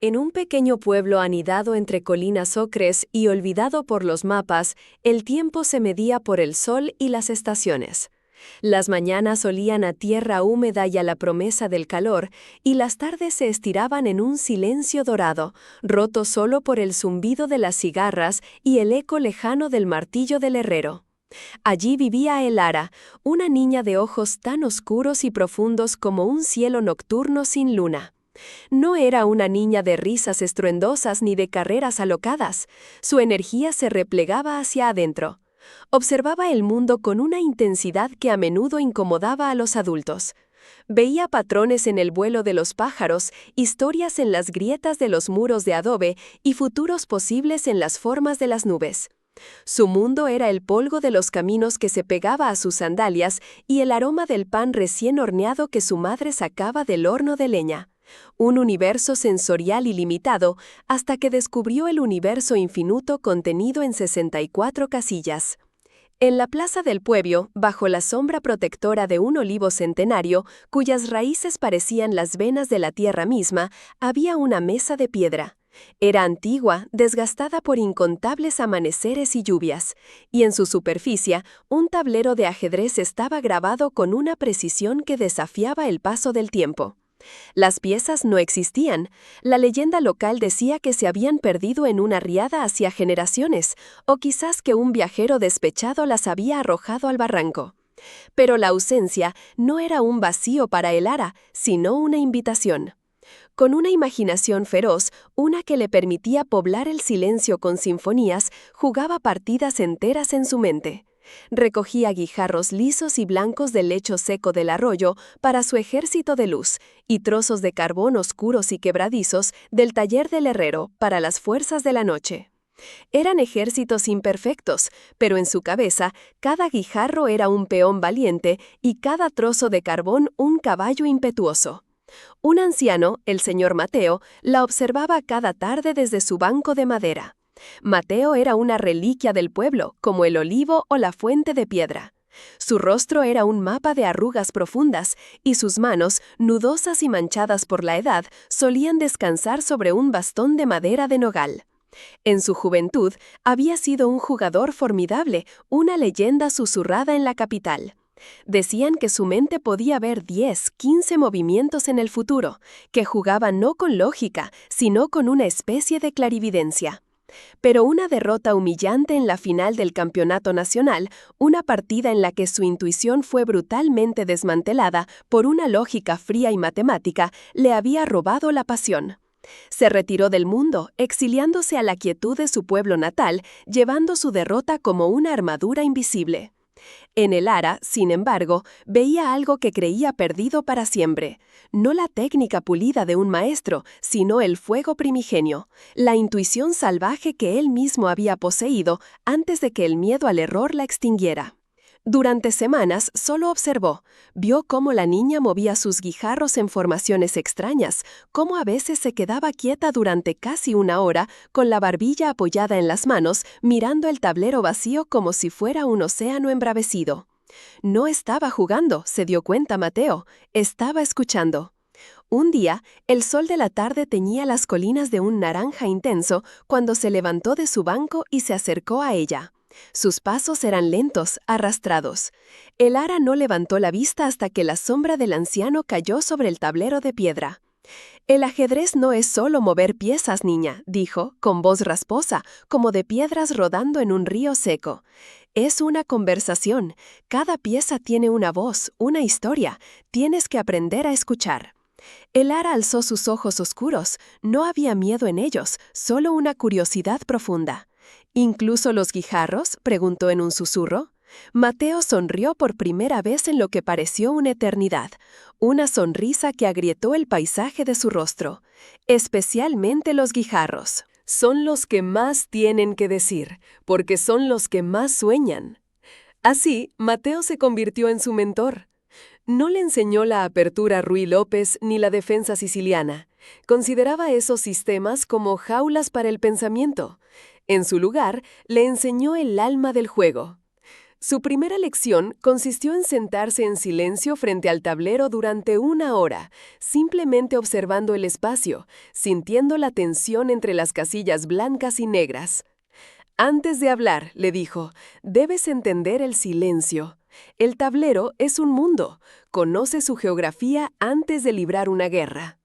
En un pequeño pueblo anidado entre colinas ocres y olvidado por los mapas, el tiempo se medía por el sol y las estaciones. Las mañanas olían a tierra húmeda y a la promesa del calor, y las tardes se estiraban en un silencio dorado, roto solo por el zumbido de las cigarras y el eco lejano del martillo del herrero. Allí vivía Elara, una niña de ojos tan oscuros y profundos como un cielo nocturno sin luna. No era una niña de risas estruendosas ni de carreras alocadas. Su energía se replegaba hacia adentro. Observaba el mundo con una intensidad que a menudo incomodaba a los adultos. Veía patrones en el vuelo de los pájaros, historias en las grietas de los muros de adobe y futuros posibles en las formas de las nubes. Su mundo era el polvo de los caminos que se pegaba a sus sandalias y el aroma del pan recién horneado que su madre sacaba del horno de leña. Un universo sensorial ilimitado hasta que descubrió el universo infinito contenido en 64 casillas. En la plaza del pueblo, bajo la sombra protectora de un olivo centenario, cuyas raíces parecían las venas de la tierra misma, había una mesa de piedra. Era antigua, desgastada por incontables amaneceres y lluvias, y en su superficie un tablero de ajedrez estaba grabado con una precisión que desafiaba el paso del tiempo. Las piezas no existían. La leyenda local decía que se habían perdido en una riada hacía generaciones, o quizás que un viajero despechado las había arrojado al barranco. Pero la ausencia no era un vacío para Elara, sino una invitación. Con una imaginación feroz, una que le permitía poblar el silencio con sinfonías, jugaba partidas enteras en su mente. Recogía guijarros lisos y blancos del lecho seco del arroyo para su ejército de luz, y trozos de carbón oscuros y quebradizos del taller del herrero para las fuerzas de la noche. Eran ejércitos imperfectos, pero en su cabeza cada guijarro era un peón valiente y cada trozo de carbón un caballo impetuoso. Un anciano, el señor Mateo, la observaba cada tarde desde su banco de madera. Mateo era una reliquia del pueblo, como el olivo o la fuente de piedra. Su rostro era un mapa de arrugas profundas, y sus manos, nudosas y manchadas por la edad, solían descansar sobre un bastón de madera de nogal. En su juventud, había sido un jugador formidable, una leyenda susurrada en la capital. Decían que su mente podía ver 10, 15 movimientos en el futuro, que jugaba no con lógica, sino con una especie de clarividencia. Pero una derrota humillante en la final del campeonato nacional, una partida en la que su intuición fue brutalmente desmantelada por una lógica fría y matemática, le había robado la pasión. Se retiró del mundo, exiliándose a la quietud de su pueblo natal, llevando su derrota como una armadura invisible. En Elara, sin embargo, veía algo que creía perdido para siempre. No la técnica pulida de un maestro, sino el fuego primigenio, la intuición salvaje que él mismo había poseído antes de que el miedo al error la extinguiera. Durante semanas solo observó, vio cómo la niña movía sus guijarros en formaciones extrañas, cómo a veces se quedaba quieta durante casi una hora, con la barbilla apoyada en las manos, mirando el tablero vacío como si fuera un océano embravecido. No estaba jugando, se dio cuenta Mateo, estaba escuchando. Un día, el sol de la tarde teñía las colinas de un naranja intenso cuando se levantó de su banco y se acercó a ella. Sus pasos eran lentos, arrastrados. Elara no levantó la vista hasta que la sombra del anciano cayó sobre el tablero de piedra. «El ajedrez no es solo mover piezas, niña», dijo, con voz rasposa, como de piedras rodando en un río seco. «Es una conversación. Cada pieza tiene una voz, una historia. Tienes que aprender a escuchar». Elara alzó sus ojos oscuros. No había miedo en ellos, solo una curiosidad profunda. «¿Incluso los guijarros?», preguntó en un susurro. Mateo sonrió por primera vez en lo que pareció una eternidad, una sonrisa que agrietó el paisaje de su rostro. «Especialmente los guijarros. Son los que más tienen que decir, porque son los que más sueñan». Así, Mateo se convirtió en su mentor. No le enseñó la apertura Ruy López ni la defensa siciliana. Consideraba esos sistemas como jaulas para el pensamiento. En su lugar, le enseñó el alma del juego. Su primera lección consistió en sentarse en silencio frente al tablero durante 1 hora, simplemente observando el espacio, sintiendo la tensión entre las casillas blancas y negras. Antes de hablar, le dijo, debes entender el silencio. El tablero es un mundo. Conoce su geografía antes de librar una guerra.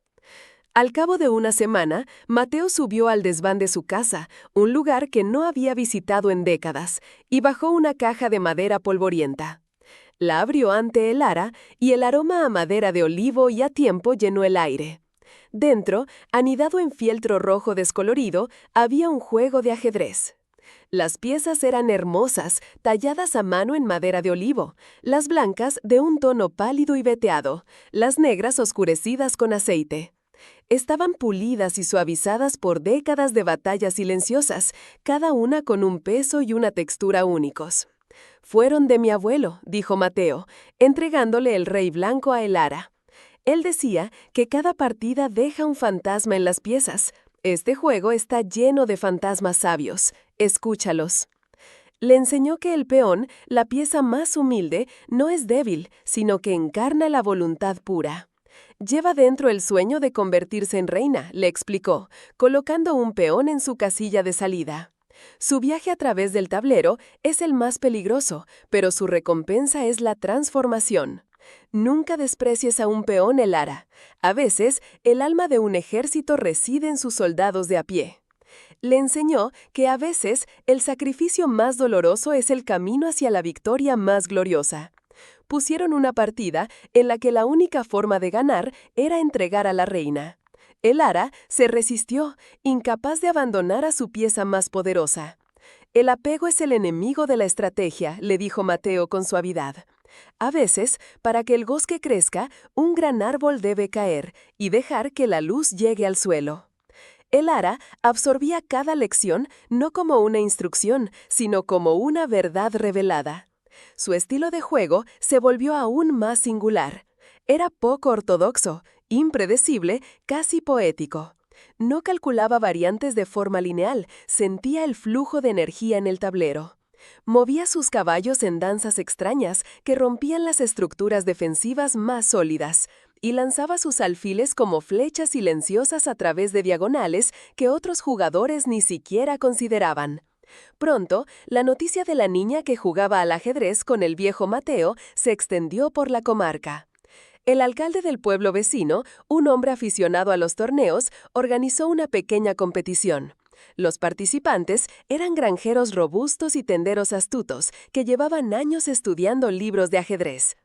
Al cabo de una semana, Mateo subió al desván de su casa, un lugar que no había visitado en décadas, y bajó una caja de madera polvorienta. La abrió ante Elara y el aroma a madera de olivo y a tiempo llenó el aire. Dentro, anidado en fieltro rojo descolorido, había un juego de ajedrez. Las piezas eran hermosas, talladas a mano en madera de olivo, las blancas de un tono pálido y veteado, las negras oscurecidas con aceite. Estaban pulidas y suavizadas por décadas de batallas silenciosas, cada una con un peso y una textura únicos. «Fueron de mi abuelo», dijo Mateo, entregándole el rey blanco a Elara. Él decía que cada partida deja un fantasma en las piezas. Este juego está lleno de fantasmas sabios. Escúchalos. Le enseñó que el peón, la pieza más humilde, no es débil, sino que encarna la voluntad pura. Lleva dentro el sueño de convertirse en reina, le explicó, colocando un peón en su casilla de salida. Su viaje a través del tablero es el más peligroso, pero su recompensa es la transformación. Nunca desprecies a un peón, Elara. A veces, el alma de un ejército reside en sus soldados de a pie. Le enseñó que a veces el sacrificio más doloroso es el camino hacia la victoria más gloriosa. Pusieron una partida en la que la única forma de ganar era entregar a la reina. Elara se resistió, incapaz de abandonar a su pieza más poderosa. El apego es el enemigo de la estrategia, le dijo Mateo con suavidad. A veces, para que el bosque crezca, un gran árbol debe caer y dejar que la luz llegue al suelo. Elara absorbía cada lección no como una instrucción, sino como una verdad revelada. Su estilo de juego se volvió aún más singular. Era poco ortodoxo, impredecible, casi poético. No calculaba variantes de forma lineal, sentía el flujo de energía en el tablero. Movía sus caballos en danzas extrañas que rompían las estructuras defensivas más sólidas, y lanzaba sus alfiles como flechas silenciosas a través de diagonales que otros jugadores ni siquiera consideraban. Pronto, la noticia de la niña que jugaba al ajedrez con el viejo Mateo se extendió por la comarca. El alcalde del pueblo vecino, un hombre aficionado a los torneos, organizó una pequeña competición. Los participantes eran granjeros robustos y tenderos astutos que llevaban años estudiando libros de ajedrez.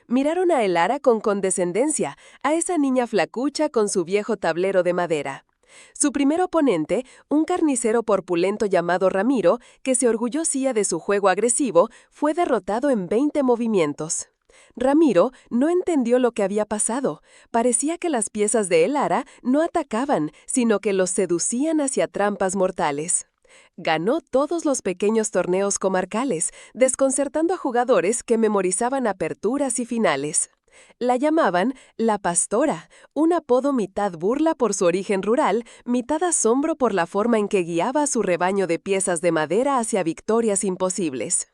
Miraron a Elara con condescendencia, a esa niña flacucha con su viejo tablero de madera. Su primer oponente, un carnicero corpulento llamado Ramiro, que se orgullecía de su juego agresivo, fue derrotado en 20 movimientos. Ramiro no entendió lo que había pasado. Parecía que las piezas de Elara no atacaban, sino que los seducían hacia trampas mortales. Ganó todos los pequeños torneos comarcales, desconcertando a jugadores que memorizaban aperturas y finales. La llamaban La Pastora, un apodo mitad burla por su origen rural, mitad asombro por la forma en que guiaba a su rebaño de piezas de madera hacia victorias imposibles.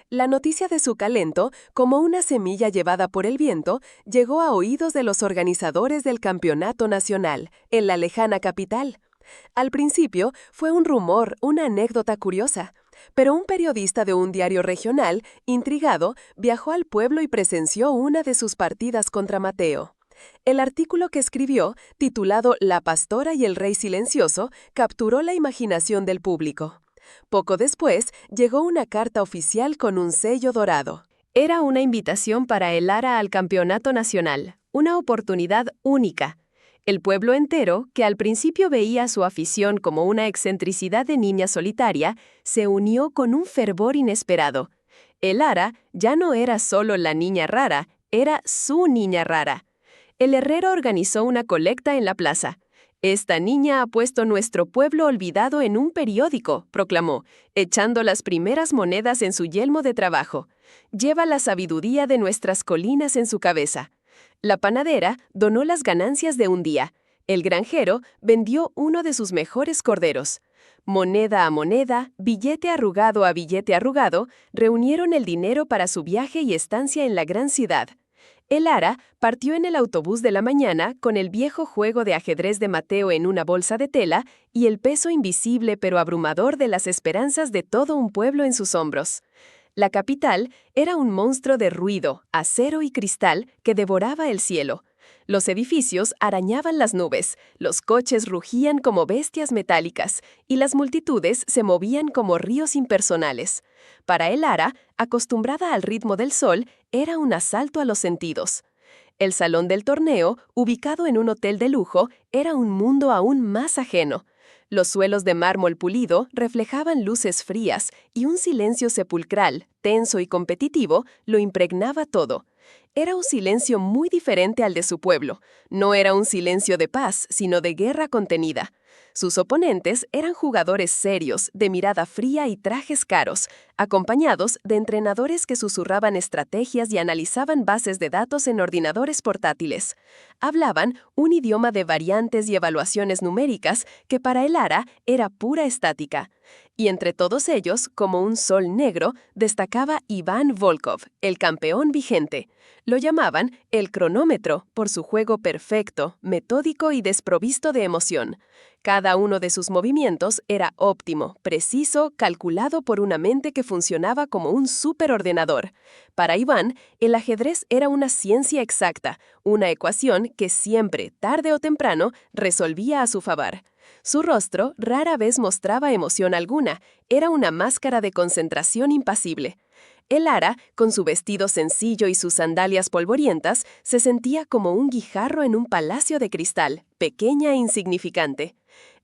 La noticia de su talento, como una semilla llevada por el viento, llegó a oídos de los organizadores del campeonato nacional, en la lejana capital. Al principio fue un rumor, una anécdota curiosa, pero un periodista de un diario regional, intrigado, viajó al pueblo y presenció una de sus partidas contra Mateo. El artículo que escribió, titulado La Pastora y el Rey Silencioso, capturó la imaginación del público. Poco después, llegó una carta oficial con un sello dorado. Era una invitación para Elara al campeonato nacional, una oportunidad única. El pueblo entero, que al principio veía su afición como una excentricidad de niña solitaria, se unió con un fervor inesperado. Elara ya no era solo la niña rara, era su niña rara. El herrero organizó una colecta en la plaza. «Esta niña ha puesto nuestro pueblo olvidado en un periódico», proclamó, echando las primeras monedas en su yelmo de trabajo. «Lleva la sabiduría de nuestras colinas en su cabeza». La panadera donó las ganancias de un día. El granjero vendió uno de sus mejores corderos. Moneda a moneda, billete arrugado a billete arrugado, reunieron el dinero para su viaje y estancia en la gran ciudad. El Ara partió en el autobús de la mañana con el viejo juego de ajedrez de Mateo en una bolsa de tela y el peso invisible pero abrumador de las esperanzas de todo un pueblo en sus hombros. La capital era un monstruo de ruido, acero y cristal que devoraba el cielo. Los edificios arañaban las nubes, los coches rugían como bestias metálicas y las multitudes se movían como ríos impersonales. Para el Ara, acostumbrada al ritmo del sol, era un asalto a los sentidos. El salón del torneo, ubicado en un hotel de lujo, era un mundo aún más ajeno. Los suelos de mármol pulido reflejaban luces frías y un silencio sepulcral, tenso y competitivo, lo impregnaba todo. Era un silencio muy diferente al de su pueblo. No era un silencio de paz, sino de guerra contenida. Sus oponentes eran jugadores serios, de mirada fría y trajes caros, acompañados de entrenadores que susurraban estrategias y analizaban bases de datos en ordinadores portátiles. Hablaban un idioma de variantes y evaluaciones numéricas que para el Ara era pura estática. Y entre todos ellos, como un sol negro, destacaba Iván Volkov, el campeón vigente. Lo llamaban el cronómetro por su juego perfecto, metódico y desprovisto de emoción. Cada uno de sus movimientos era óptimo, preciso, calculado por una mente que funcionaba como un superordenador. Para Iván, el ajedrez era una ciencia exacta, una ecuación que siempre, tarde o temprano, resolvía a su favor. Su rostro rara vez mostraba emoción alguna, era una máscara de concentración impasible. El Ara, con su vestido sencillo y sus sandalias polvorientas, se sentía como un guijarro en un palacio de cristal, pequeña e insignificante.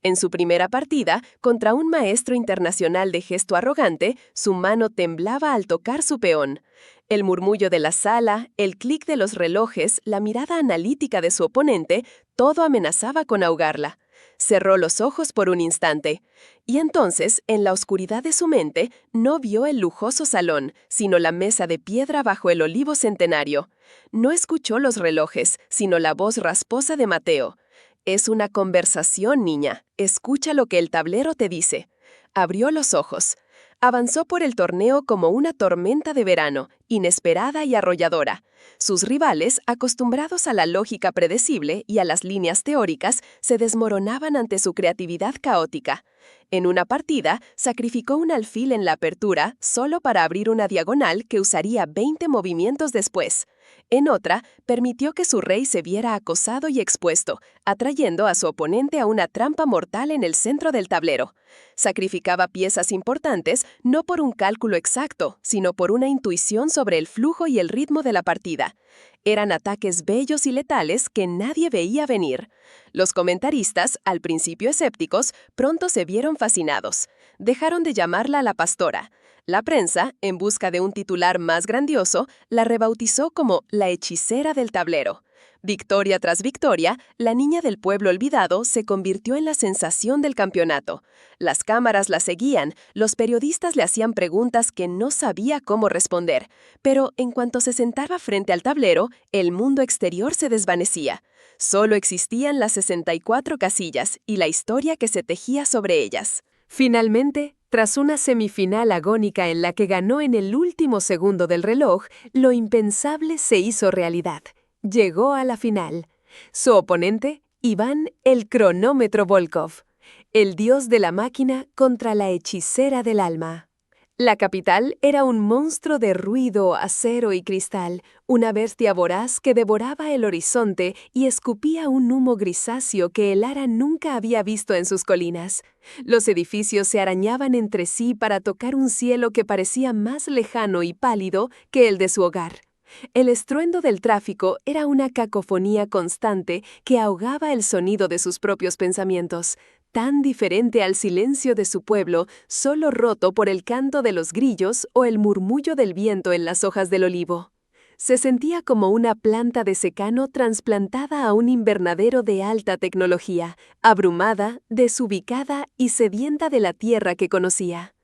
En su primera partida, contra un maestro internacional de gesto arrogante, su mano temblaba al tocar su peón. El murmullo de la sala, el clic de los relojes, la mirada analítica de su oponente, todo amenazaba con ahogarla. Cerró los ojos por un instante. Y entonces, en la oscuridad de su mente, no vio el lujoso salón, sino la mesa de piedra bajo el olivo centenario. No escuchó los relojes, sino la voz rasposa de Mateo. «Es una conversación, niña. Escucha lo que el tablero te dice». Abrió los ojos. Avanzó por el torneo como una tormenta de verano, inesperada y arrolladora. Sus rivales, acostumbrados a la lógica predecible y a las líneas teóricas, se desmoronaban ante su creatividad caótica. En una partida, sacrificó un alfil en la apertura solo para abrir una diagonal que usaría 20 movimientos después. En otra, permitió que su rey se viera acosado y expuesto, atrayendo a su oponente a una trampa mortal en el centro del tablero. Sacrificaba piezas importantes no por un cálculo exacto, sino por una intuición sobre el flujo y el ritmo de la partida. Eran ataques bellos y letales que nadie veía venir. Los comentaristas, al principio escépticos, pronto se vieron fascinados. Dejaron de llamarla la pastora. La prensa, en busca de un titular más grandioso, la rebautizó como la hechicera del tablero. Victoria tras victoria, la niña del pueblo olvidado se convirtió en la sensación del campeonato. Las cámaras la seguían, los periodistas le hacían preguntas que no sabía cómo responder, pero en cuanto se sentaba frente al tablero, el mundo exterior se desvanecía. Solo existían las 64 casillas y la historia que se tejía sobre ellas. Finalmente, tras una semifinal agónica en la que ganó en el último segundo del reloj, lo impensable se hizo realidad. Llegó a la final. Su oponente, Iván el cronómetro Volkov, el dios de la máquina contra la hechicera del alma. La capital era un monstruo de ruido, acero y cristal, una bestia voraz que devoraba el horizonte y escupía un humo grisáceo que el Ara nunca había visto en sus colinas. Los edificios se arañaban entre sí para tocar un cielo que parecía más lejano y pálido que el de su hogar. El estruendo del tráfico era una cacofonía constante que ahogaba el sonido de sus propios pensamientos, tan diferente al silencio de su pueblo, solo roto por el canto de los grillos o el murmullo del viento en las hojas del olivo. Se sentía como una planta de secano trasplantada a un invernadero de alta tecnología, abrumada, desubicada y sedienta de la tierra que conocía.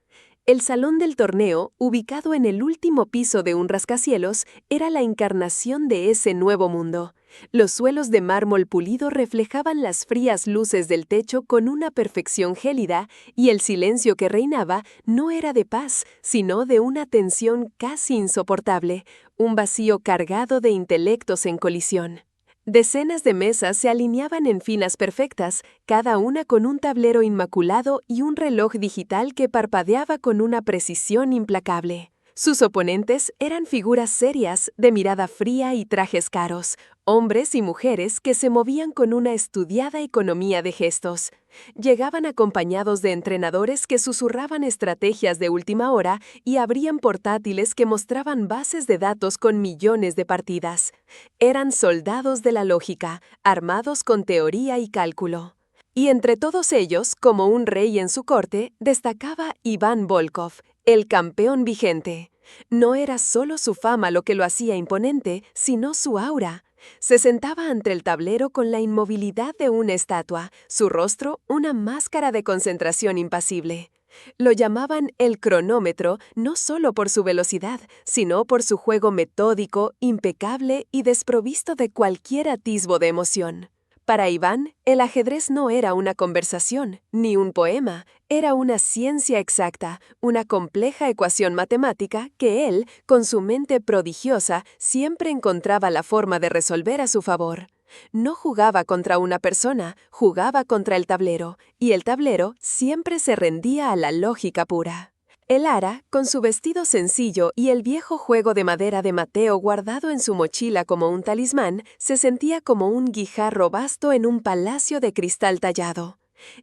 El salón del torneo, ubicado en el último piso de un rascacielos, era la encarnación de ese nuevo mundo. Los suelos de mármol pulido reflejaban las frías luces del techo con una perfección gélida, y el silencio que reinaba no era de paz, sino de una tensión casi insoportable, un vacío cargado de intelectos en colisión. Decenas de mesas se alineaban en filas perfectas, cada una con un tablero inmaculado y un reloj digital que parpadeaba con una precisión implacable. Sus oponentes eran figuras serias, de mirada fría y trajes caros, hombres y mujeres que se movían con una estudiada economía de gestos. Llegaban acompañados de entrenadores que susurraban estrategias de última hora y abrían portátiles que mostraban bases de datos con millones de partidas. Eran soldados de la lógica, armados con teoría y cálculo. Y entre todos ellos, como un rey en su corte, destacaba Iván Volkov, el campeón vigente. No era solo su fama lo que lo hacía imponente, sino su aura. Se sentaba ante el tablero con la inmovilidad de una estatua, su rostro una máscara de concentración impasible. Lo llamaban el cronómetro no solo por su velocidad, sino por su juego metódico, impecable y desprovisto de cualquier atisbo de emoción. Para Iván, el ajedrez no era una conversación, ni un poema, era una ciencia exacta, una compleja ecuación matemática que él, con su mente prodigiosa, siempre encontraba la forma de resolver a su favor. No jugaba contra una persona, jugaba contra el tablero, y el tablero siempre se rendía a la lógica pura. El ara, con su vestido sencillo y el viejo juego de madera de Mateo guardado en su mochila como un talismán, se sentía como un guijarro vasto en un palacio de cristal tallado.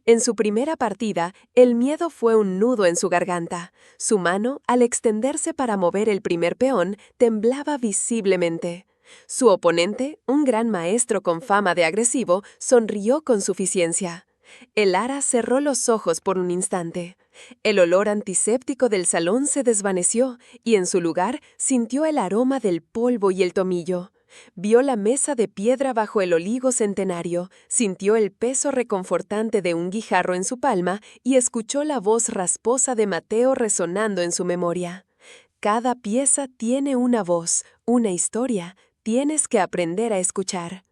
En su primera partida, el miedo fue un nudo en su garganta. Su mano, al extenderse para mover el primer peón, temblaba visiblemente. Su oponente, un gran maestro con fama de agresivo, sonrió con suficiencia. El ara cerró los ojos por un instante. El olor antiséptico del salón se desvaneció y en su lugar sintió el aroma del polvo y el tomillo. Vio la mesa de piedra bajo el olivo centenario, sintió el peso reconfortante de un guijarro en su palma y escuchó la voz rasposa de Mateo resonando en su memoria. Cada pieza tiene una voz, una historia, tienes que aprender a escuchar.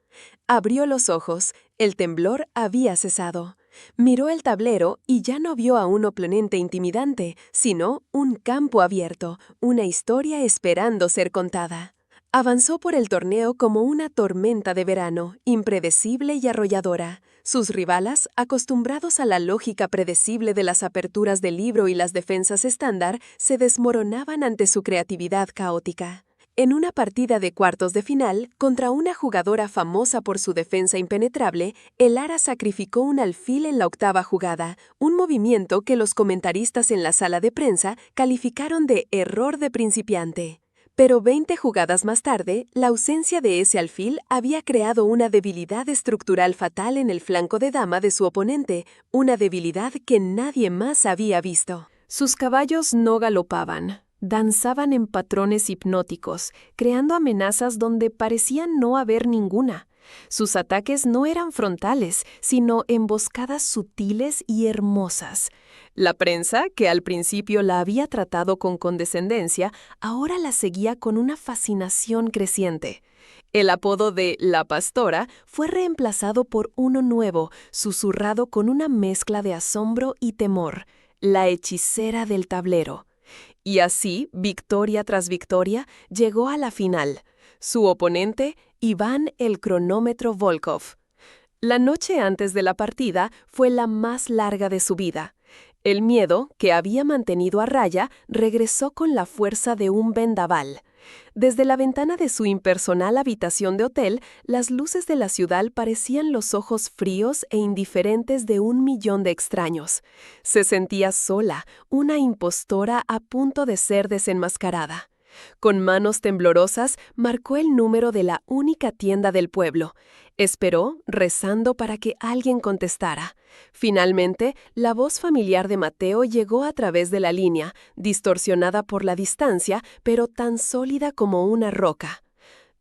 Abrió los ojos, el temblor había cesado. Miró el tablero y ya no vio a un oponente intimidante, sino un campo abierto, una historia esperando ser contada. Avanzó por el torneo como una tormenta de verano, impredecible y arrolladora. Sus rivalas, acostumbrados a la lógica predecible de las aperturas del libro y las defensas estándar, se desmoronaban ante su creatividad caótica. En una partida de cuartos de final, contra una jugadora famosa por su defensa impenetrable, el ara sacrificó un alfil en la octava jugada, un movimiento que los comentaristas en la sala de prensa calificaron de error de principiante. Pero 20 jugadas más tarde, la ausencia de ese alfil había creado una debilidad estructural fatal en el flanco de dama de su oponente, una debilidad que nadie más había visto. Sus caballos no galopaban. Danzaban en patrones hipnóticos, creando amenazas donde parecían no haber ninguna. Sus ataques no eran frontales, sino emboscadas sutiles y hermosas. La prensa, que al principio la había tratado con condescendencia, ahora la seguía con una fascinación creciente. El apodo de La Pastora fue reemplazado por uno nuevo, susurrado con una mezcla de asombro y temor: la hechicera del tablero. Y así, victoria tras victoria, llegó a la final. Su oponente, Iván el cronómetro Volkov. La noche antes de la partida fue la más larga de su vida. El miedo, que había mantenido a raya, regresó con la fuerza de un vendaval. Desde la ventana de su impersonal habitación de hotel, las luces de la ciudad parecían los ojos fríos e indiferentes de 1.000.000 de extraños. Se sentía sola, una impostora a punto de ser desenmascarada. Con manos temblorosas, marcó el número de la única tienda del pueblo. Esperó, rezando para que alguien contestara. Finalmente, la voz familiar de Mateo llegó a través de la línea, distorsionada por la distancia, pero tan sólida como una roca.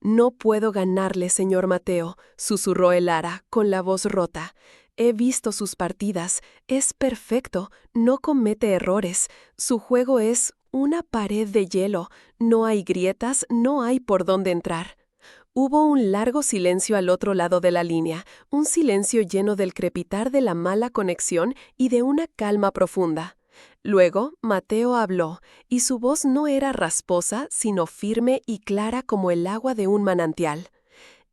«No puedo ganarle, señor Mateo», susurró el ara, con la voz rota. He visto sus partidas. Es perfecto, no comete errores. Su juego es una pared de hielo. No hay grietas, no hay por dónde entrar. Hubo un largo silencio al otro lado de la línea, un silencio lleno del crepitar de la mala conexión y de una calma profunda. Luego, Mateo habló, y su voz no era rasposa, sino firme y clara como el agua de un manantial.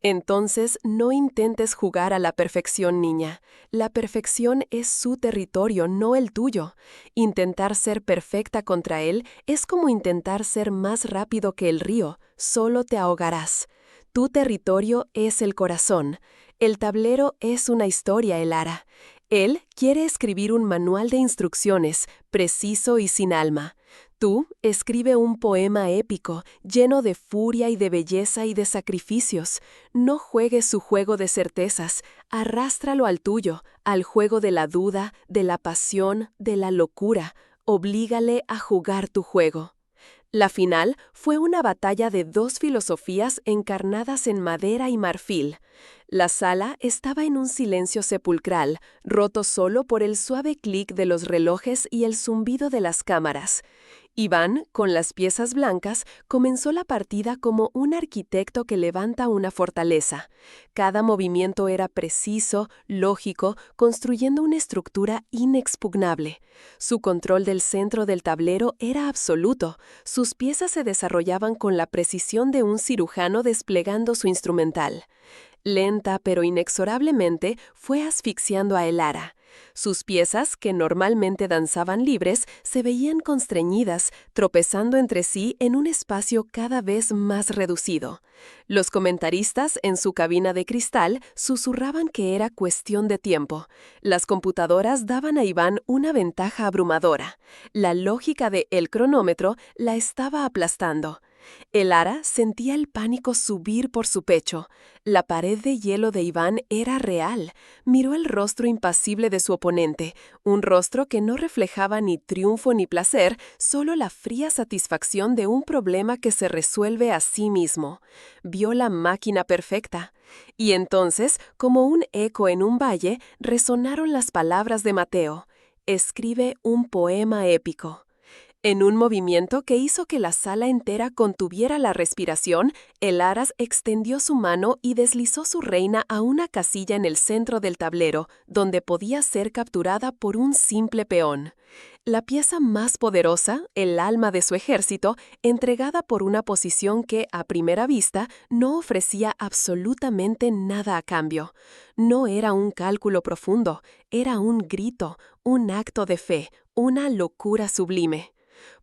Entonces, no intentes jugar a la perfección, niña. La perfección es su territorio, no el tuyo. Intentar ser perfecta contra él es como intentar ser más rápido que el río, solo te ahogarás. Tu territorio es el corazón. El tablero es una historia, Elara. Él quiere escribir un manual de instrucciones, preciso y sin alma. Tú escribe un poema épico, lleno de furia y de belleza y de sacrificios. No juegues su juego de certezas, arrástralo al tuyo, al juego de la duda, de la pasión, de la locura. Oblígale a jugar tu juego. La final fue una batalla de dos filosofías encarnadas en madera y marfil. La sala estaba en un silencio sepulcral, roto solo por el suave clic de los relojes y el zumbido de las cámaras. Iván, con las piezas blancas, comenzó la partida como un arquitecto que levanta una fortaleza. Cada movimiento era preciso, lógico, construyendo una estructura inexpugnable. Su control del centro del tablero era absoluto. Sus piezas se desarrollaban con la precisión de un cirujano desplegando su instrumental. Lenta pero inexorablemente fue asfixiando a Elara. Sus piezas, que normalmente danzaban libres, se veían constreñidas, tropezando entre sí en un espacio cada vez más reducido. Los comentaristas, en su cabina de cristal, susurraban que era cuestión de tiempo. Las computadoras daban a Iván una ventaja abrumadora. La lógica de el cronómetro la estaba aplastando. Elara sentía el pánico subir por su pecho. La pared de hielo de Iván era real. Miró el rostro impasible de su oponente, un rostro que no reflejaba ni triunfo ni placer, solo la fría satisfacción de un problema que se resuelve a sí mismo. Vio la máquina perfecta. Y entonces, como un eco en un valle, resonaron las palabras de Mateo. Escribe un poema épico. En un movimiento que hizo que la sala entera contuviera la respiración, el Aras extendió su mano y deslizó su reina a una casilla en el centro del tablero, donde podía ser capturada por un simple peón. La pieza más poderosa, el alma de su ejército, entregada por una posición que, a primera vista, no ofrecía absolutamente nada a cambio. No era un cálculo profundo, era un grito, un acto de fe, una locura sublime.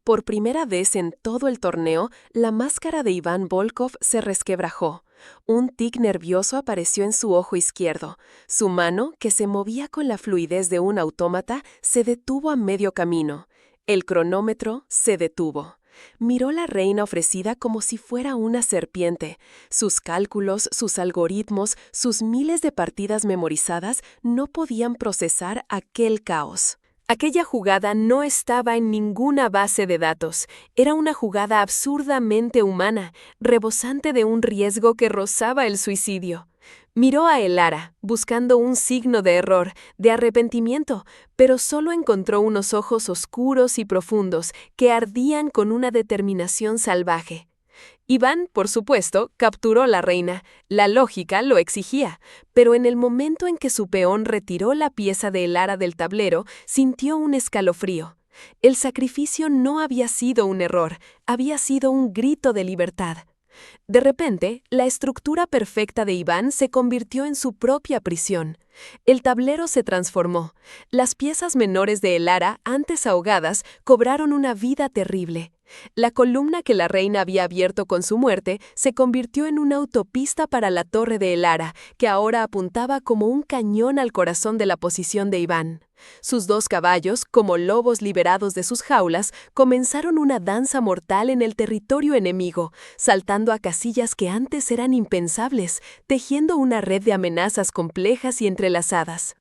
Por primera vez en todo el torneo, la máscara de Iván Volkov se resquebrajó. Un tic nervioso apareció en su ojo izquierdo. Su mano, que se movía con la fluidez de un autómata, se detuvo a medio camino. El cronómetro se detuvo. Miró la reina ofrecida como si fuera una serpiente. Sus cálculos, sus algoritmos, sus miles de partidas memorizadas no podían procesar aquel caos. Aquella jugada no estaba en ninguna base de datos. Era una jugada absurdamente humana, rebosante de un riesgo que rozaba el suicidio. Miró a Elara, buscando un signo de error, de arrepentimiento, pero solo encontró unos ojos oscuros y profundos que ardían con una determinación salvaje. Iván, por supuesto, capturó la reina. La lógica lo exigía, pero en el momento en que su peón retiró la pieza de Elara del tablero, sintió un escalofrío. El sacrificio no había sido un error, había sido un grito de libertad. De repente, la estructura perfecta de Iván se convirtió en su propia prisión. El tablero se transformó. Las piezas menores de Elara, antes ahogadas, cobraron una vida terrible. La columna que la reina había abierto con su muerte se convirtió en una autopista para la torre de Elara, que ahora apuntaba como un cañón al corazón de la posición de Iván. Sus dos caballos, como lobos liberados de sus jaulas, comenzaron una danza mortal en el territorio enemigo, saltando a casillas que antes eran impensables, tejiendo una red de amenazas complejas y entrelazadas.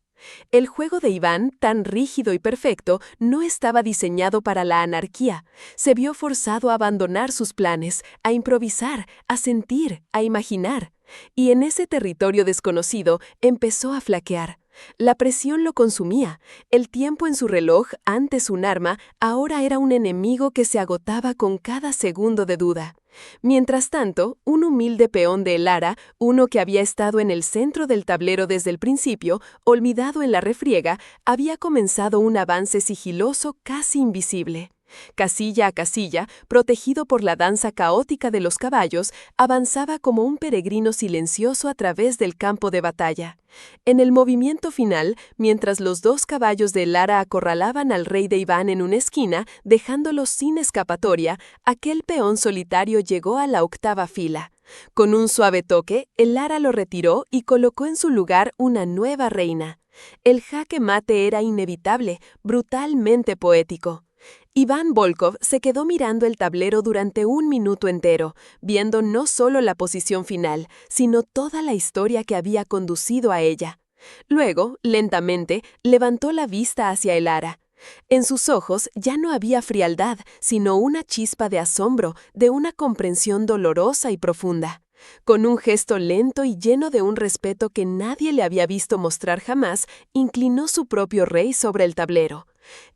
El juego de Iván, tan rígido y perfecto, no estaba diseñado para la anarquía. Se vio forzado a abandonar sus planes, a improvisar, a sentir, a imaginar. Y en ese territorio desconocido empezó a flaquear. La presión lo consumía. El tiempo en su reloj, antes un arma, ahora era un enemigo que se agotaba con cada segundo de duda. Mientras tanto, un humilde peón de Elara, uno que había estado en el centro del tablero desde el principio, olvidado en la refriega, había comenzado un avance sigiloso casi invisible. Casilla a casilla, protegido por la danza caótica de los caballos, avanzaba como un peregrino silencioso a través del campo de batalla. En el movimiento final, mientras los dos caballos de Elara acorralaban al rey de Iván en una esquina, dejándolo sin escapatoria, aquel peón solitario llegó a la octava fila. Con un suave toque, Elara lo retiró y colocó en su lugar una nueva reina. El jaque mate era inevitable, brutalmente poético. Iván Volkov se quedó mirando el tablero durante un minuto entero, viendo no solo la posición final, sino toda la historia que había conducido a ella. Luego, lentamente, levantó la vista hacia Elara. En sus ojos ya no había frialdad, sino una chispa de asombro, de una comprensión dolorosa y profunda. Con un gesto lento y lleno de un respeto que nadie le había visto mostrar jamás, inclinó su propio rey sobre el tablero.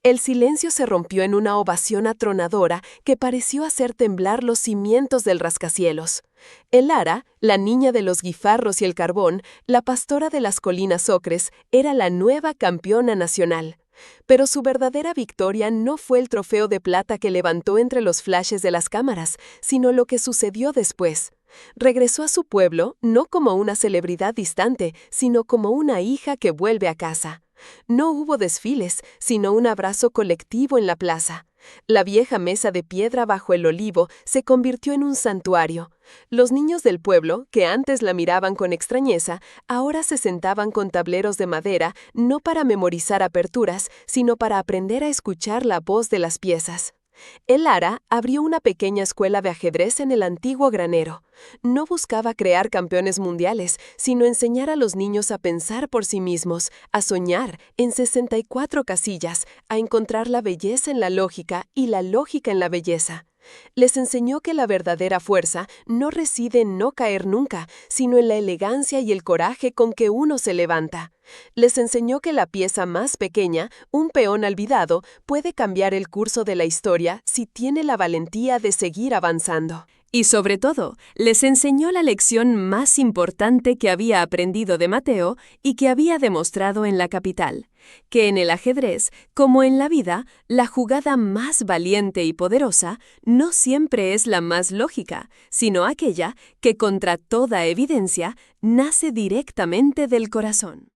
El silencio se rompió en una ovación atronadora que pareció hacer temblar los cimientos del rascacielos. Elara, la niña de los guijarros y el carbón, la pastora de las colinas ocres, era la nueva campeona nacional. Pero su verdadera victoria no fue el trofeo de plata que levantó entre los flashes de las cámaras, sino lo que sucedió después. Regresó a su pueblo no como una celebridad distante, sino como una hija que vuelve a casa. No hubo desfiles, sino un abrazo colectivo en la plaza. La vieja mesa de piedra bajo el olivo se convirtió en un santuario. Los niños del pueblo, que antes la miraban con extrañeza, ahora se sentaban con tableros de madera, no para memorizar aperturas, sino para aprender a escuchar la voz de las piezas. Elara abrió una pequeña escuela de ajedrez en el antiguo granero. No buscaba crear campeones mundiales, sino enseñar a los niños a pensar por sí mismos, a soñar en 64 casillas, a encontrar la belleza en la lógica y la lógica en la belleza. Les enseñó que la verdadera fuerza no reside en no caer nunca, sino en la elegancia y el coraje con que uno se levanta. Les enseñó que la pieza más pequeña, un peón olvidado, puede cambiar el curso de la historia si tiene la valentía de seguir avanzando. Y sobre todo, les enseñó la lección más importante que había aprendido de Mateo y que había demostrado en la capital, que en el ajedrez, como en la vida, la jugada más valiente y poderosa no siempre es la más lógica, sino aquella que, contra toda evidencia, nace directamente del corazón.